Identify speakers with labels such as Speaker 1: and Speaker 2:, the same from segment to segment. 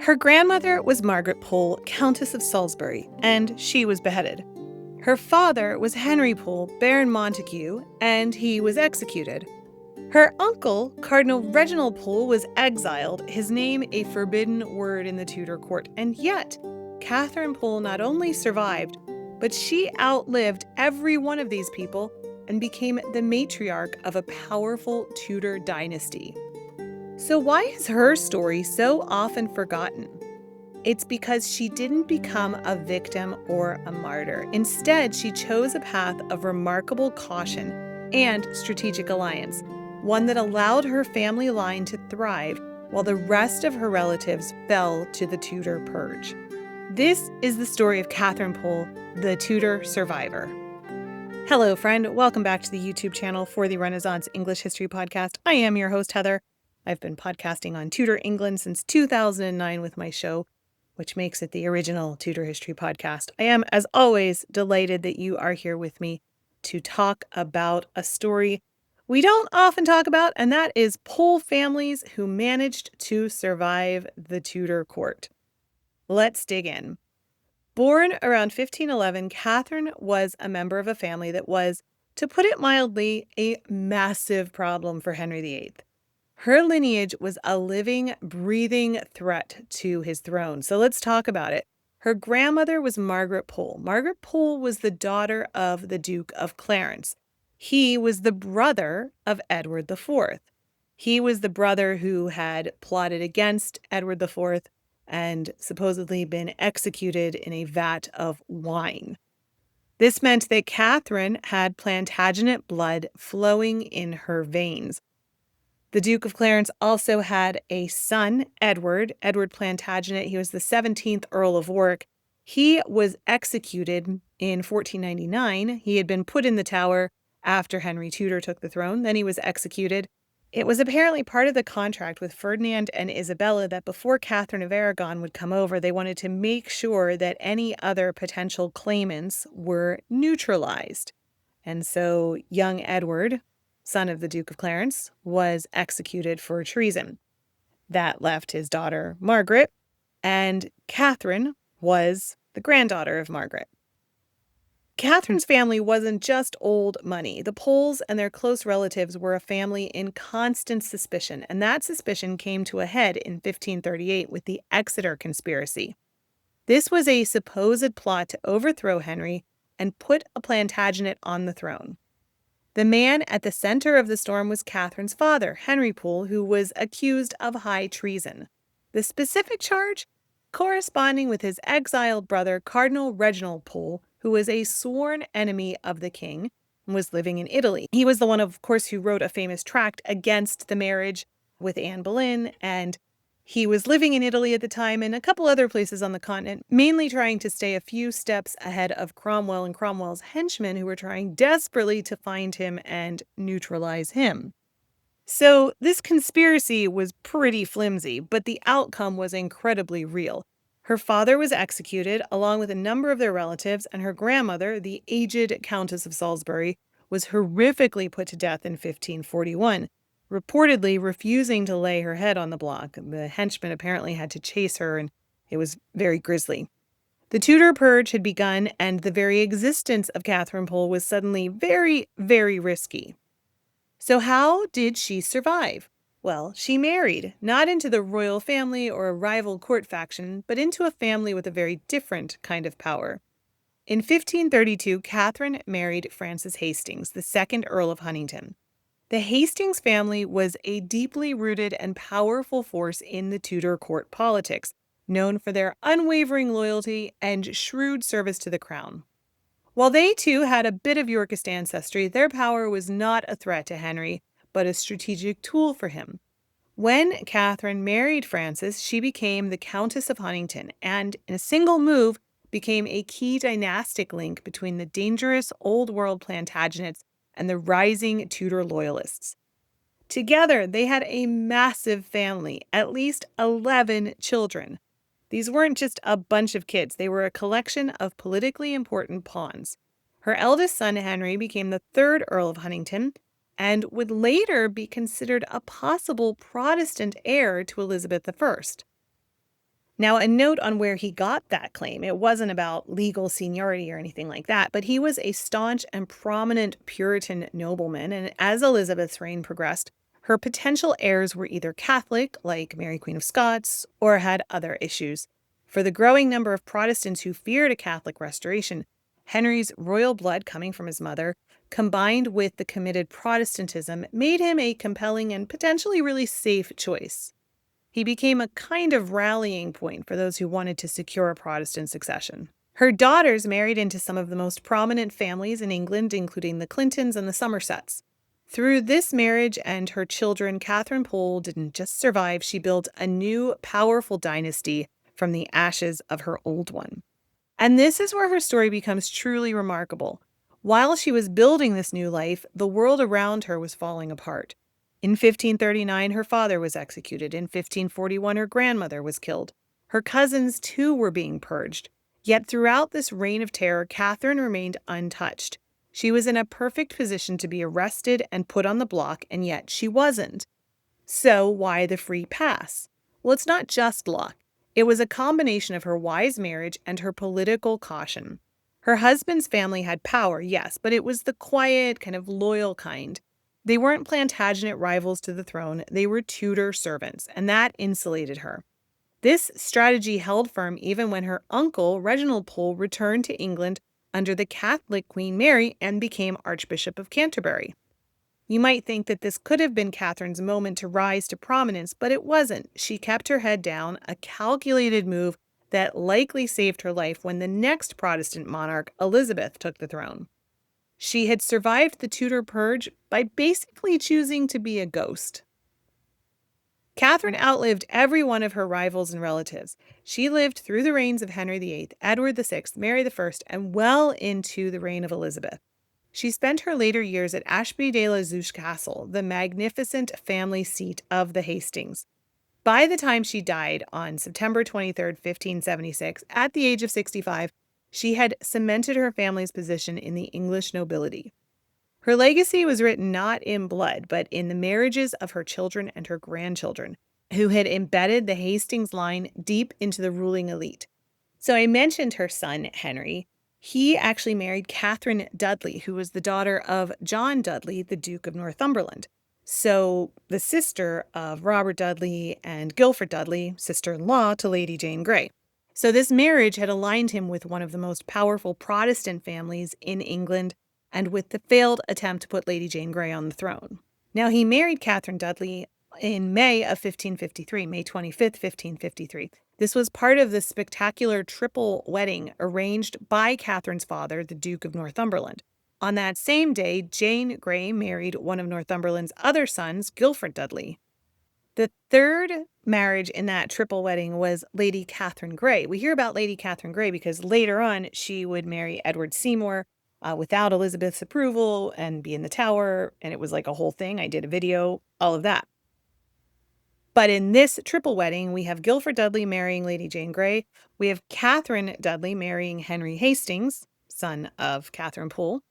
Speaker 1: Her grandmother was Margaret Pole, Countess of Salisbury, and she was beheaded. Her father was Henry Pole, Baron Montague, and he was executed. Her uncle, Cardinal Reginald Pole, was exiled, his name a forbidden word in the Tudor court, and yet Katherine Pole not only survived, but she outlived every one of these people and became the matriarch of a powerful Tudor dynasty. So why is her story so often forgotten? It's because she didn't become a victim or a martyr. Instead, she chose a path of remarkable caution and strategic alliance, one that allowed her family line to thrive while the rest of her relatives fell to the Tudor purge. This is the story of Katherine Pole, the Tudor survivor. Hello, friend. Welcome back to the YouTube channel for the Renaissance English History Podcast. I am your host, Heather. I've been podcasting on Tudor England since 2009 with my show, which makes it the original Tudor History Podcast. I am, as always, delighted that you are here with me to talk about a story we don't often talk about, and that is Pole families who managed to survive the Tudor court. Let's dig in. Born around 1511, Catherine was a member of a family that was, to put it mildly, a massive problem for Henry VIII. Her lineage was a living, breathing threat to his throne. So let's talk about it. Her grandmother was Margaret Pole. Margaret Pole was the daughter of the Duke of Clarence. He was the brother of Edward IV. He was the brother who had plotted against Edward IV and supposedly been executed in a vat of wine. This meant that Catherine had Plantagenet blood flowing in her veins. The Duke of Clarence also had a son, Edward Plantagenet. He was the 17th Earl of Warwick. He was executed in 1499. He had been put in the Tower after Henry Tudor took the throne. Then he was executed. It was apparently part of the contract with Ferdinand and Isabella that before Catherine of Aragon would come over, they wanted to make sure that any other potential claimants were neutralized. And so young Edward, son of the Duke of Clarence, was executed for treason. That left his daughter, Margaret, and Catherine was the granddaughter of Margaret. Catherine's family wasn't just old money. The Poles and their close relatives were a family in constant suspicion, and that suspicion came to a head in 1538 with the Exeter conspiracy. This was a supposed plot to overthrow Henry and put a Plantagenet on the throne. The man at the center of the storm was Catherine's father, Henry Pole, who was accused of high treason. The specific charge? Corresponding with his exiled brother, Cardinal Reginald Pole, who was a sworn enemy of the king and was living in Italy. He was the one, of course, who wrote a famous tract against the marriage with Anne Boleyn, and he was living in Italy at the time and a couple other places on the continent, mainly trying to stay a few steps ahead of Cromwell and Cromwell's henchmen who were trying desperately to find him and neutralize him. So this conspiracy was pretty flimsy, but the outcome was incredibly real. Her father was executed along with a number of their relatives, and her grandmother, the aged Countess of Salisbury, was horrifically put to death in 1541. Reportedly refusing to lay her head on the block. The henchmen apparently had to chase her, and it was very grisly. The Tudor purge had begun, and the very existence of Katherine Pole was suddenly very, very risky. So how did she survive? Well, she married, not into the royal family or a rival court faction, but into a family with a very different kind of power. In 1532, Catherine married Francis Hastings, the second Earl of Huntingdon. The Hastings family was a deeply rooted and powerful force in the Tudor court politics, known for their unwavering loyalty and shrewd service to the crown. While they too had a bit of Yorkist ancestry, their power was not a threat to Henry, but a strategic tool for him. When Catherine married Francis, she became the Countess of Huntingdon and, in a single move, became a key dynastic link between the dangerous Old World Plantagenets and the rising Tudor loyalists. Together, they had a massive family, at least 11 children. These weren't just a bunch of kids, they were a collection of politically important pawns. Her eldest son, Henry, became the third Earl of Huntingdon and would later be considered a possible Protestant heir to Elizabeth I. Now, a note on where he got that claim. It wasn't about legal seniority or anything like that, but he was a staunch and prominent Puritan nobleman, and as Elizabeth's reign progressed, her potential heirs were either Catholic, like Mary Queen of Scots, or had other issues. For the growing number of Protestants who feared a Catholic restoration, Henry's royal blood coming from his mother, combined with the committed Protestantism, made him a compelling and potentially really safe choice. He became a kind of rallying point for those who wanted to secure a Protestant succession. Her daughters married into some of the most prominent families in England, including the Clintons and the Somersets. Through this marriage and her children, Katherine Pole didn't just survive, she built a new, powerful dynasty from the ashes of her old one. And this is where her story becomes truly remarkable. While she was building this new life, the world around her was falling apart. In 1539, her father was executed. In 1541, her grandmother was killed. Her cousins, too, were being purged. Yet throughout this reign of terror, Catherine remained untouched. She was in a perfect position to be arrested and put on the block, and yet she wasn't. So why the free pass? Well, it's not just luck. It was a combination of her wise marriage and her political caution. Her husband's family had power, yes, but it was the quiet, kind of loyal kind. They weren't Plantagenet rivals to the throne, they were Tudor servants, and that insulated her. This strategy held firm even when her uncle, Reginald Pole, returned to England under the Catholic Queen Mary and became Archbishop of Canterbury. You might think that this could have been Catherine's moment to rise to prominence, but it wasn't. She kept her head down, a calculated move that likely saved her life when the next Protestant monarch, Elizabeth, took the throne. She had survived the Tudor purge by basically choosing to be a ghost. Catherine outlived every one of her rivals and relatives. She lived through the reigns of Henry VIII, Edward VI, Mary I, and well into the reign of Elizabeth. She spent her later years at Ashby-de-la-Zouch Castle, the magnificent family seat of the Hastings. By the time she died on September 23, 1576, at the age of 65, she had cemented her family's position in the English nobility. Her legacy was written not in blood, but in the marriages of her children and her grandchildren, who had embedded the Hastings line deep into the ruling elite. So I mentioned her son, Henry. He actually married Catherine Dudley, who was the daughter of John Dudley, the Duke of Northumberland. So the sister of Robert Dudley and Guilford Dudley, sister-in-law to Lady Jane Grey. So this marriage had aligned him with one of the most powerful Protestant families in England and with the failed attempt to put Lady Jane Grey on the throne. Now, he married Catherine Dudley in May of 1553, May 25th, 1553. This was part of the spectacular triple wedding arranged by Catherine's father, the Duke of Northumberland. On that same day, Jane Grey married one of Northumberland's other sons, Guilford Dudley. The third marriage in that triple wedding was Lady Catherine Grey. We hear about Lady Catherine Grey because later on she would marry Edward Seymour without Elizabeth's approval and be in the Tower, and it was like a whole thing. I did a video, all of that. But in this triple wedding, we have Guilford Dudley marrying Lady Jane Grey. We have Catherine Dudley marrying Henry Hastings, son of Katherine Pole.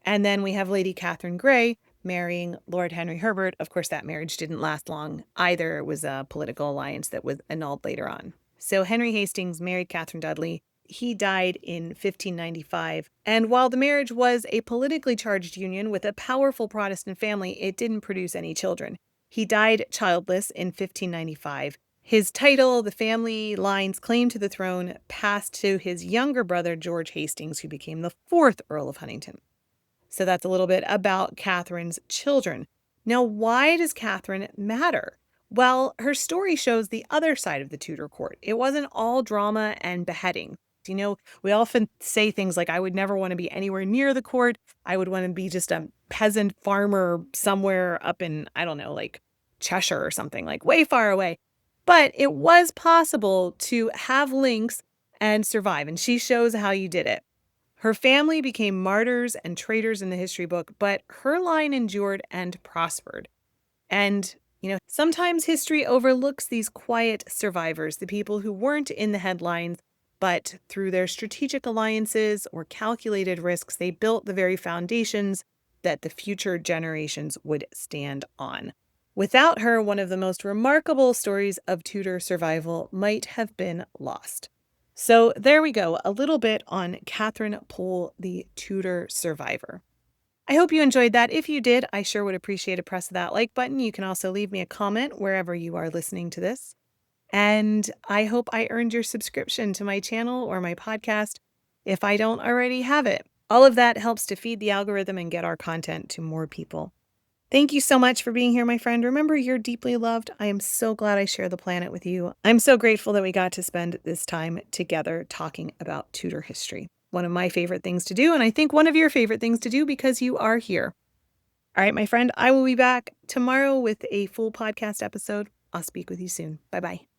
Speaker 1: And then we have Lady Catherine Grey marrying Lord Henry Herbert. Of course, that marriage didn't last long either. It was a political alliance that was annulled later on. So Henry Hastings married Catherine Dudley. He died in 1595. And while the marriage was a politically charged union with a powerful Protestant family, it didn't produce any children. He died childless in 1595. His title, the family line's claim to the throne, passed to his younger brother, George Hastings, who became the fourth Earl of Huntingdon. So that's a little bit about Catherine's children. Now, why does Catherine matter? Well, her story shows the other side of the Tudor court. It wasn't all drama and beheading. You know, we often say things like, I would never want to be anywhere near the court. I would want to be just a peasant farmer somewhere up in, I don't know, like Cheshire or something, like way far away. But it was possible to have links and survive, and she shows how you did it. Her family became martyrs and traitors in the history book, but her line endured and prospered. And, sometimes history overlooks these quiet survivors, the people who weren't in the headlines, but through their strategic alliances or calculated risks, they built the very foundations that the future generations would stand on. Without her, one of the most remarkable stories of Tudor survival might have been lost. So there we go, a little bit on Katherine Pole, the Tudor survivor. I hope you enjoyed that. If you did, I sure would appreciate a press of that like button. You can also leave me a comment wherever you are listening to this. And I hope I earned your subscription to my channel or my podcast if I don't already have it. All of that helps to feed the algorithm and get our content to more people. Thank you so much for being here, my friend. Remember, you're deeply loved. I am so glad I share the planet with you. I'm so grateful that we got to spend this time together talking about Tudor history. One of my favorite things to do, and I think one of your favorite things to do because you are here. All right, my friend, I will be back tomorrow with a full podcast episode. I'll speak with you soon. Bye-bye.